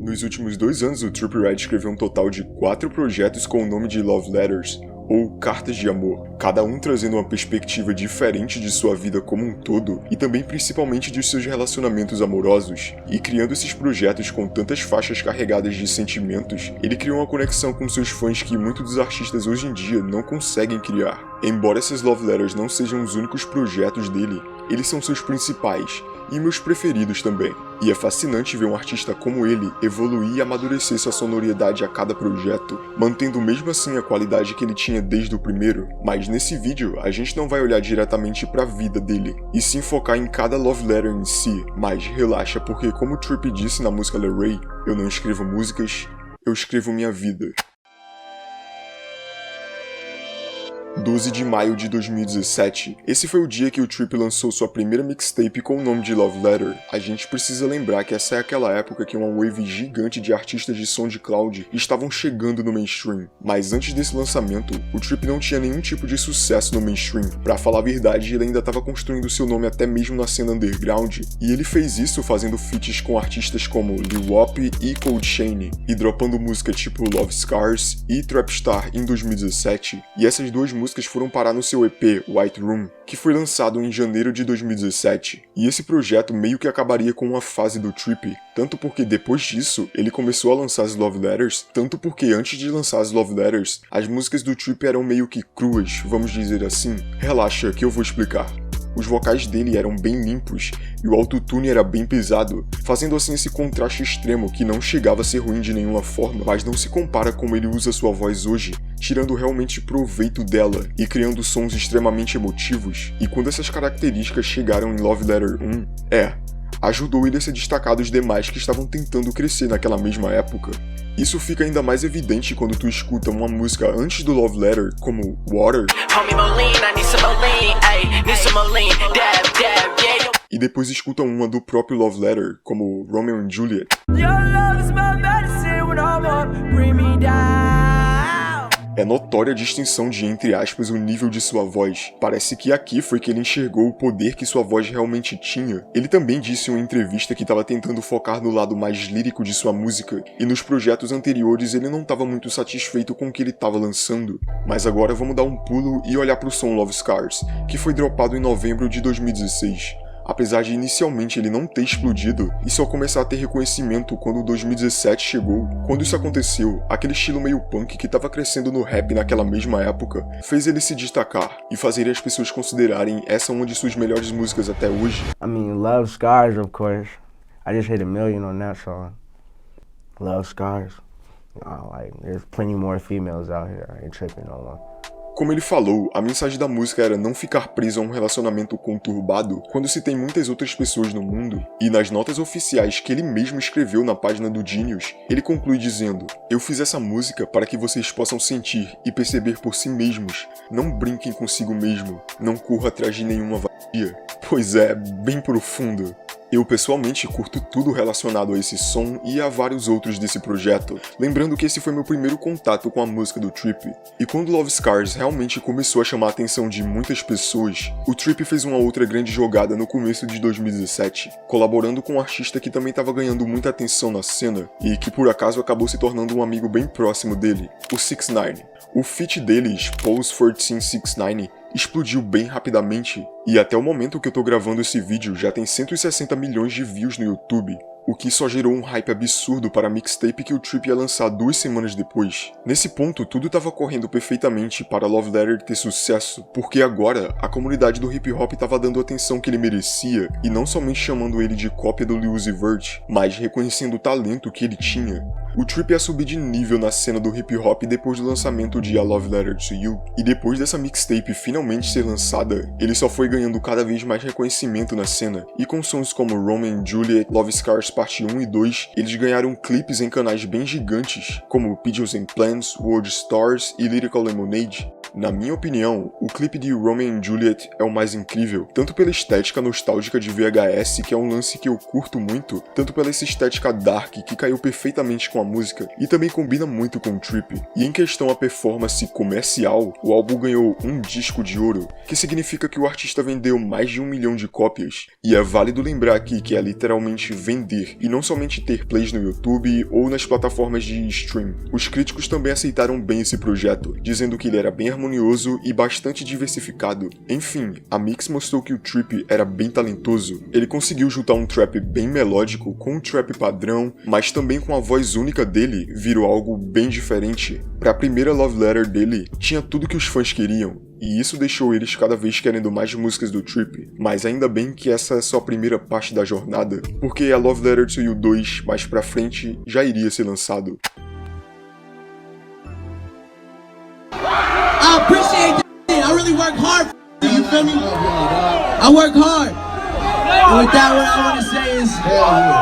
Nos últimos 2 anos, o Trippie Redd escreveu um total de 4 projetos com o nome de Love Letters, ou Cartas de Amor, cada um trazendo uma perspectiva diferente de sua vida como um todo e também principalmente de seus relacionamentos amorosos. E criando esses projetos com tantas faixas carregadas de sentimentos, ele criou uma conexão com seus fãs que muitos dos artistas hoje em dia não conseguem criar. Embora essas Love Letters não sejam os únicos projetos dele, eles são seus principais e meus preferidos também. E é fascinante ver um artista como ele evoluir e amadurecer sua sonoridade a cada projeto, mantendo mesmo assim a qualidade que ele tinha desde o primeiro. Mas nesse vídeo, a gente não vai olhar diretamente para a vida dele, e sim focar em cada Love Letter em si. Mas relaxa, porque como o Trippie disse na música Le Ray, eu não escrevo músicas, eu escrevo minha vida. 12 de maio de 2017. Esse foi o dia que o Trippie lançou sua primeira mixtape com o nome de Love Letter. A gente precisa lembrar que essa é aquela época que uma wave gigante de artistas de SoundCloud estavam chegando no mainstream. Mas antes desse lançamento, o Trippie não tinha nenhum tipo de sucesso no mainstream. Pra falar a verdade, ele ainda estava construindo seu nome até mesmo na cena underground, e ele fez isso fazendo feats com artistas como Lil Wop e Cold Chain, e dropando música tipo Love Scars e Trapstar em 2017. E essas duas músicas foram parar no seu EP, White Room, que foi lançado em janeiro de 2017. E esse projeto meio que acabaria com uma fase do Trippie, tanto porque depois disso ele começou a lançar as Love Letters, tanto porque antes de lançar as Love Letters, as músicas do Trippie eram meio que cruas, vamos dizer assim. Relaxa que eu vou explicar. Os vocais dele eram bem limpos e o autotune era bem pesado, fazendo assim esse contraste extremo que não chegava a ser ruim de nenhuma forma, mas não se compara como ele usa sua voz hoje, tirando realmente proveito dela e criando sons extremamente emotivos. E quando essas características chegaram em Love Letter 1, ajudou ele a se destacar dos demais que estavam tentando crescer naquela mesma época. Isso fica ainda mais evidente quando tu escuta uma música antes do Love Letter, como Water, e depois escuta uma do próprio Love Letter, como Romeo and Juliet. É notória a distinção de, entre aspas, o nível de sua voz. Parece que aqui foi que ele enxergou o poder que sua voz realmente tinha. Ele também disse em uma entrevista que estava tentando focar no lado mais lírico de sua música, e nos projetos anteriores ele não estava muito satisfeito com o que ele estava lançando. Mas agora vamos dar um pulo e olhar para o som Love Scars, que foi dropado em novembro de 2016. Apesar de inicialmente ele não ter explodido e só começar a ter reconhecimento quando 2017 chegou. Quando isso aconteceu, aquele estilo meio punk que estava crescendo no rap naquela mesma época, fez ele se destacar e fazer as pessoas considerarem essa uma de suas melhores músicas até hoje. I mean, Love Scars, of course. I just hit 1 million on that song. Love Scars. Like, there's plenty more females out here. I ain't tripping no more. Como ele falou, a mensagem da música era não ficar preso a um relacionamento conturbado quando se tem muitas outras pessoas no mundo, e nas notas oficiais que ele mesmo escreveu na página do Genius, ele conclui dizendo: "Eu fiz essa música para que vocês possam sentir e perceber por si mesmos, não brinquem consigo mesmo, não corra atrás de nenhuma vadia." Pois é, bem profundo. Eu pessoalmente curto tudo relacionado a esse som e a vários outros desse projeto, lembrando que esse foi meu primeiro contato com a música do Trippie. E quando Love Scars realmente começou a chamar a atenção de muitas pessoas, o Trippie fez uma outra grande jogada no começo de 2017, colaborando com um artista que também estava ganhando muita atenção na cena, e que por acaso acabou se tornando um amigo bem próximo dele, o 6ix9ine. O feat deles, Pose 1469, explodiu bem rapidamente, e até o momento que eu tô gravando esse vídeo já tem 160 milhões de views no YouTube, o que só gerou um hype absurdo para a mixtape que o Trippie ia lançar 2 semanas depois. Nesse ponto, tudo estava correndo perfeitamente para Love Letter ter sucesso, porque agora a comunidade do hip hop estava dando a atenção que ele merecia, e não somente chamando ele de cópia do Lil Uzi Vert, mas reconhecendo o talento que ele tinha. O Trippie ia subir de nível na cena do hip hop depois do lançamento de A Love Letter to You, e depois dessa mixtape finalmente ser lançada, ele só foi ganhando cada vez mais reconhecimento na cena, e com sons como Romeo and Juliet, Love Scars Parte 1 e 2, eles ganharam clipes em canais bem gigantes, como Pigeons and Plants, World Stars e Lyrical Lemonade. Na minha opinião, o clipe de Romeo and Juliet é o mais incrível, tanto pela estética nostálgica de VHS, que é um lance que eu curto muito, tanto pela essa estética dark que caiu perfeitamente com a música e também combina muito com o Trippie. E em questão à performance comercial, o álbum ganhou um disco de ouro, que significa que o artista vendeu mais de 1 milhão de cópias. E é válido lembrar aqui que é literalmente vender, e não somente ter plays no YouTube ou nas plataformas de stream. Os críticos também aceitaram bem esse projeto, dizendo que ele era bem harmonioso e bastante diversificado. Enfim, a Mix mostrou que o Trippie era bem talentoso. Ele conseguiu juntar um trap bem melódico com um trap padrão, mas também com a voz única dele, virou algo bem diferente. Para a primeira Love Letter dele, tinha tudo que os fãs queriam, e isso deixou eles cada vez querendo mais músicas do Trippie. Mas ainda bem que essa é só a primeira parte da jornada, porque a Love Letter to You 2 mais pra frente já iria ser lançado. I appreciate that. I really work hard for you, feel me? I work hard. And with that, what I want to say is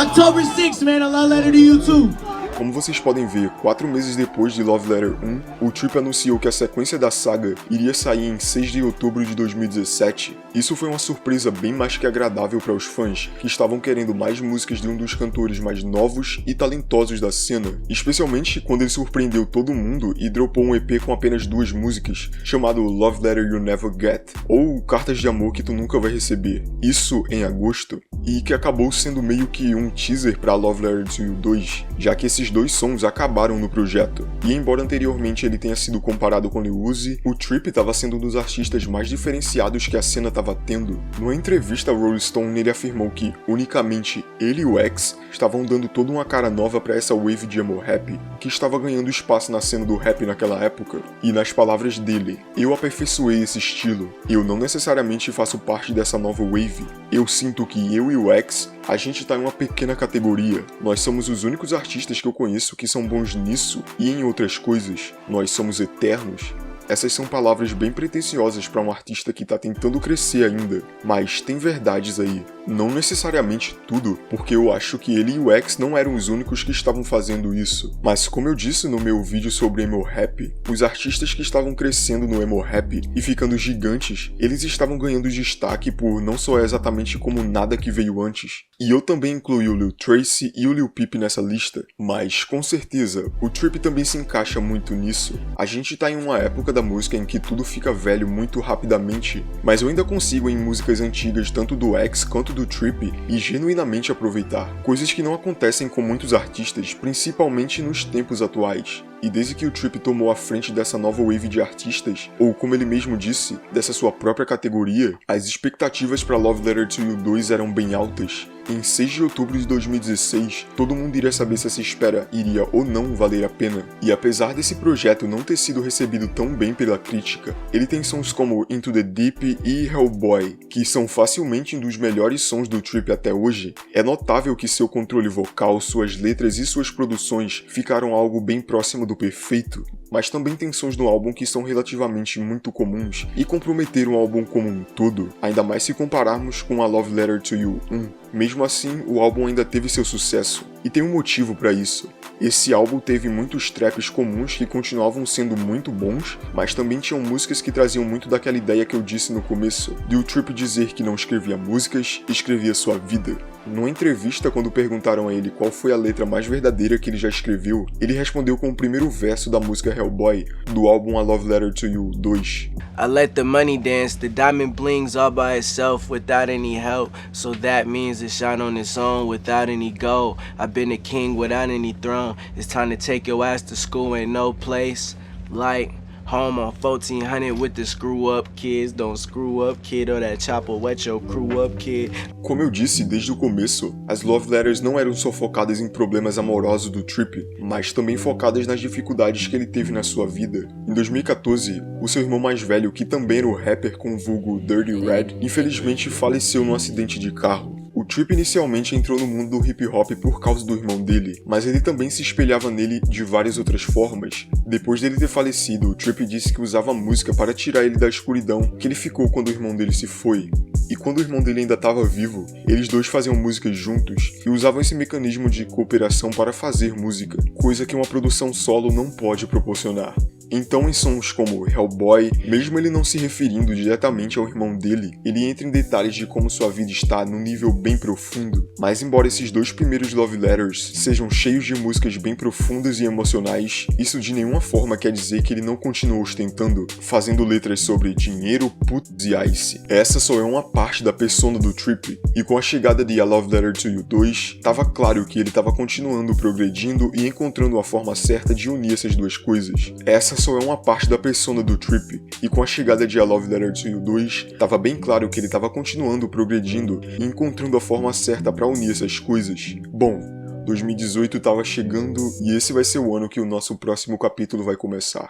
October 6th, man, a love letter to you too. Como vocês podem ver, 4 meses depois de Love Letter 1, o Trippie anunciou que a sequência da saga iria sair em 6 de outubro de 2017. Isso foi uma surpresa bem mais que agradável para os fãs, que estavam querendo mais músicas de um dos cantores mais novos e talentosos da cena, especialmente quando ele surpreendeu todo mundo e dropou um EP com apenas 2 músicas, chamado Love Letter You Never Get, ou Cartas de Amor que Tu Nunca Vai Receber, isso em agosto, e que acabou sendo meio que um teaser para Love Letter to You 2, já que esses 2 sons acabaram no projeto. E embora anteriormente ele tenha sido comparado com Lil Uzi, o Trippie estava sendo um dos artistas mais diferenciados que a cena estava tendo. Numa entrevista ao Rolling Stone, ele afirmou que unicamente ele e o X estavam dando toda uma cara nova para essa wave de emo rap, que estava ganhando espaço na cena do rap naquela época. E nas palavras dele, eu aperfeiçoei esse estilo, eu não necessariamente faço parte dessa nova wave, eu sinto que eu e o X, a gente tá em uma pequena categoria, nós somos os únicos artistas que eu conheço que são bons nisso e em outras coisas, nós somos eternos. Essas são palavras bem pretensiosas para um artista que tá tentando crescer ainda, mas tem verdades aí. Não necessariamente tudo, porque eu acho que ele e o X não eram os únicos que estavam fazendo isso. Mas como eu disse no meu vídeo sobre emo rap, os artistas que estavam crescendo no emo rap e ficando gigantes, eles estavam ganhando destaque por não só exatamente como nada que veio antes. E eu também incluí o Lil Tracy e o Lil Peep nessa lista, mas com certeza, o Trippie também se encaixa muito nisso. A gente tá em uma época da música em que tudo fica velho muito rapidamente, mas eu ainda consigo em músicas antigas tanto do X quanto do Trippie e genuinamente aproveitar, coisas que não acontecem com muitos artistas, principalmente nos tempos atuais. E desde que o Trippie tomou a frente dessa nova wave de artistas, ou como ele mesmo disse, dessa sua própria categoria, as expectativas para Love Letter to You 2 eram bem altas. Em 6 de outubro de 2016, todo mundo iria saber se essa espera iria ou não valer a pena. E apesar desse projeto não ter sido recebido tão bem pela crítica, ele tem sons como Into the Deep e Hellboy, que são facilmente um dos melhores sons do Trippie até hoje. É notável que seu controle vocal, suas letras e suas produções ficaram algo bem próximo do perfeito, mas também tem sons no álbum que são relativamente muito comuns e comprometeram o álbum como um todo, ainda mais se compararmos com a Love Letter to You 1. Mesmo assim, o álbum ainda teve seu sucesso, e tem um motivo para isso. Esse álbum teve muitos traps comuns que continuavam sendo muito bons, mas também tinham músicas que traziam muito daquela ideia que eu disse no começo, de o Trippie dizer que não escrevia músicas, escrevia sua vida. Numa entrevista, quando perguntaram a ele qual foi a letra mais verdadeira que ele já escreveu, ele respondeu com o primeiro verso da música Hellboy, do álbum A Love Letter to You 2. I let the money dance, the diamond blings all by itself without any help. So that means it shine on its own without any gold. I've been a king without any throne. It's time to take your ass to school, ain't no place like home on 1400 with the screw up kids. Don't screw up kid, or that chopper wet your crew up kid. Como eu disse desde o começo, as Love Letters não eram só focadas em problemas amorosos do Trippie, mas também focadas nas dificuldades que ele teve na sua vida. Em 2014, o seu irmão mais velho, que também era o rapper com o vulgo Dirty Red, infelizmente faleceu num acidente de carro. O Trippie inicialmente entrou no mundo do hip hop por causa do irmão dele, mas ele também se espelhava nele de várias outras formas. Depois dele ter falecido, o Trippie disse que usava a música para tirar ele da escuridão que ele ficou quando o irmão dele se foi. E quando o irmão dele ainda estava vivo, eles dois faziam músicas juntos e usavam esse mecanismo de cooperação para fazer música, coisa que uma produção solo não pode proporcionar. Então em sons como Hellboy, mesmo ele não se referindo diretamente ao irmão dele, ele entra em detalhes de como sua vida está num nível bem profundo. Mas embora esses dois primeiros Love Letters sejam cheios de músicas bem profundas e emocionais, isso de nenhuma forma quer dizer que ele não continuou ostentando, fazendo letras sobre dinheiro, putz e ice. Essa só é uma parte da persona do Trippie, e com a chegada de A Love Letter to You 2, tava claro que ele tava continuando progredindo e encontrando a forma certa de unir essas duas coisas. Essa só é uma parte da persona do Trippie, e com a chegada de A Love Letter to You 2, tava bem claro que ele tava continuando progredindo e encontrando a forma certa para unir essas coisas. Bom, 2018 tava chegando e esse vai ser o ano que o nosso próximo capítulo vai começar.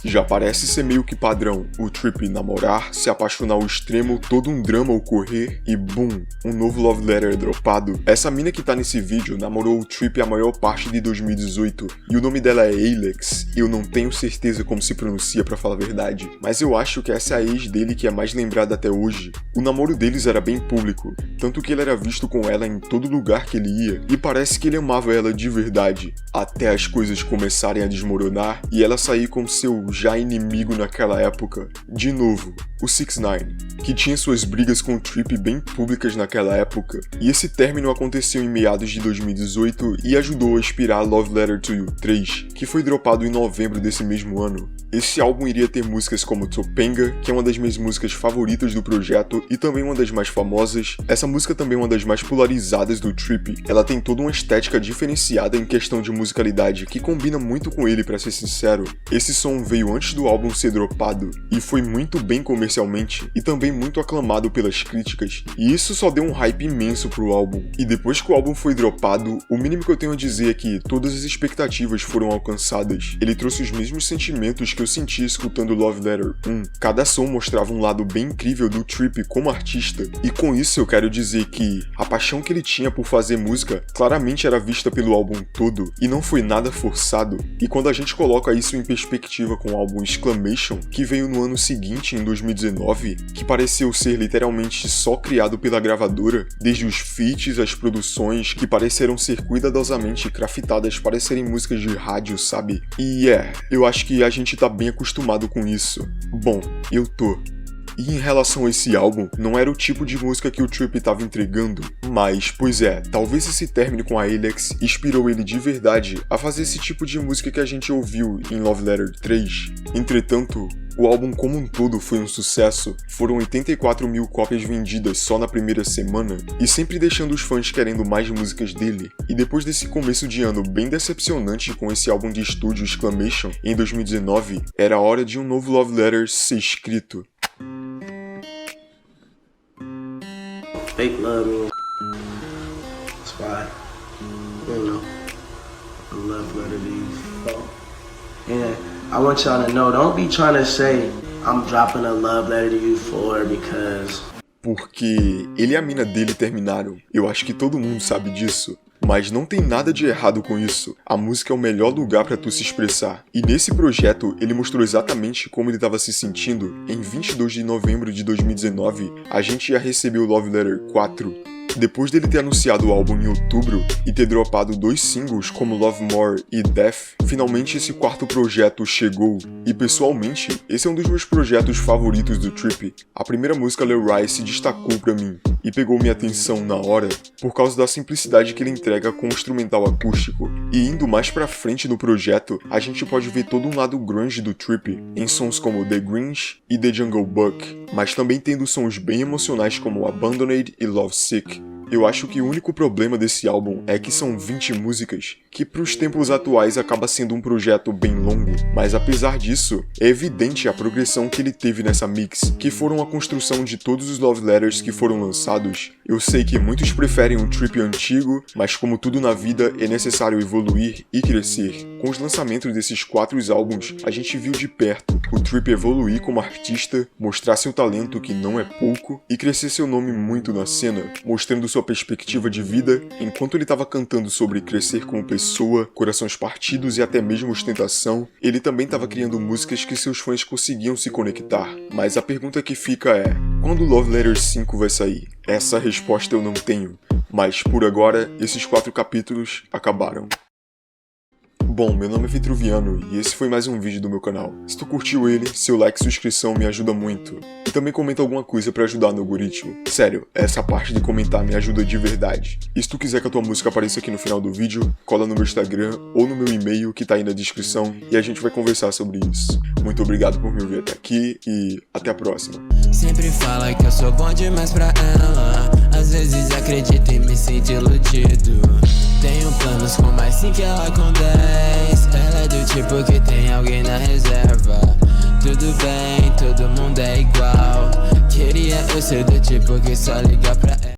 Já parece ser meio que padrão, o Trippie namorar, se apaixonar ao extremo, todo um drama ocorrer e boom, um novo love letter dropado. Essa mina que tá nesse vídeo namorou o Trippie a maior parte de 2018 e o nome dela é Alex, e eu não tenho certeza como se pronuncia pra falar a verdade, mas eu acho que essa é a ex dele que é mais lembrada até hoje. O namoro deles era bem público, tanto que ele era visto com ela em todo lugar que ele ia, e parece que ele amava ela de verdade, até as coisas começarem a desmoronar e ela sair com seu já inimigo naquela época, de novo, o 6ix9ine, que tinha suas brigas com o Trippie bem públicas naquela época, e esse término aconteceu em meados de 2018 e ajudou a inspirar Love Letter to You 3, que foi dropado em novembro desse mesmo ano. Esse álbum iria ter músicas como Topanga, que é uma das minhas músicas favoritas do projeto e também uma das mais famosas. Essa música também é uma das mais polarizadas do Trippie. Ela tem toda uma estética diferenciada em questão de musicalidade, que combina muito com ele, pra ser sincero. Esse som veio antes do álbum ser dropado e foi muito bem comercialmente e também muito aclamado pelas críticas, e isso só deu um hype imenso pro álbum. E depois que o álbum foi dropado, o mínimo que eu tenho a dizer é que todas as expectativas foram alcançadas. Ele trouxe os mesmos sentimentos que eu senti escutando Love Letter 1. Cada som mostrava um lado bem incrível do Trippie como artista, e com isso eu quero dizer que a paixão que ele tinha por fazer música claramente era vista pelo álbum todo, e não foi nada forçado. E quando a gente coloca isso em perspectiva com o álbum Exclamation, que veio no ano seguinte, em 2019, que pareceu ser literalmente só criado pela gravadora, desde os feats, as produções, que pareceram ser cuidadosamente craftadas para serem músicas de rádio, sabe? E eu acho que a gente tá bem acostumado com isso. Bom, eu tô. E em relação a esse álbum, não era o tipo de música que o Trippie tava entregando, mas, pois talvez esse término com a Alex inspirou ele de verdade a fazer esse tipo de música que a gente ouviu em Love Letter 3. Entretanto, o álbum como um todo foi um sucesso, foram 84 mil cópias vendidas só na primeira semana, e sempre deixando os fãs querendo mais músicas dele. E depois desse começo de ano bem decepcionante com esse álbum de estúdio Exclamation, em 2019, era hora de um novo Love Letter ser escrito. Fake love me. That's why, you know, a love letter to you. And I want y'all to know, don't be trying to say I'm dropping a love letter to you for because... Porque ele e a mina dele terminaram. Eu acho que todo mundo sabe disso. Mas não tem nada de errado com isso. A música é o melhor lugar pra tu se expressar. E nesse projeto, ele mostrou exatamente como ele estava se sentindo. Em 22 de novembro de 2019, a gente ia receber o Love Letter 4. Depois dele ter anunciado o álbum em outubro e ter dropado 2 singles como Love More e Death, finalmente esse quarto projeto chegou. E pessoalmente, esse é um dos meus projetos favoritos do Trippie. A primeira música, Leroy, se destacou pra mim e pegou minha atenção na hora por causa da simplicidade que ele entrega com o instrumental acústico. E indo mais pra frente no projeto, a gente pode ver todo um lado grunge do Trippie em sons como The Grinch e The Jungle Book, mas também tendo sons bem emocionais como Abandoned e Love Sick. Eu acho que o único problema desse álbum é que são 20 músicas, que pros tempos atuais acaba sendo um projeto bem longo, mas apesar disso, é evidente a progressão que ele teve nessa mix, que foram a construção de todos os Love Letters que foram lançados. Eu sei que muitos preferem um Trippie antigo, mas como tudo na vida, é necessário evoluir e crescer. Com os lançamentos desses 4 álbuns, a gente viu de perto o Trippie evoluir como artista, mostrar seu talento, que não é pouco, e crescer seu nome muito na cena, mostrando sua perspectiva de vida, enquanto ele estava cantando sobre crescer como pessoa, corações partidos e até mesmo ostentação, ele também estava criando músicas que seus fãs conseguiam se conectar. Mas a pergunta que fica é, quando Love Letter 5 vai sair? Essa resposta eu não tenho, mas por agora, esses 4 capítulos acabaram. Bom, meu nome é Vitruviano e esse foi mais um vídeo do meu canal. Se tu curtiu ele, seu like e sua inscrição me ajuda muito. E também comenta alguma coisa pra ajudar no algoritmo. Sério, essa parte de comentar me ajuda de verdade. E se tu quiser que a tua música apareça aqui no final do vídeo, cola no meu Instagram ou no meu e-mail que tá aí na descrição e a gente vai conversar sobre isso. Muito obrigado por me ouvir até aqui e até a próxima. Sempre fala que eu sou bom demais pra ela. Às vezes acredita e me sinto iludido. Tenho planos com mais 5 e ela com 10. Ela é do tipo que tem alguém na reserva. Tudo bem, todo mundo é igual. Queria eu ser do tipo que só liga pra ela.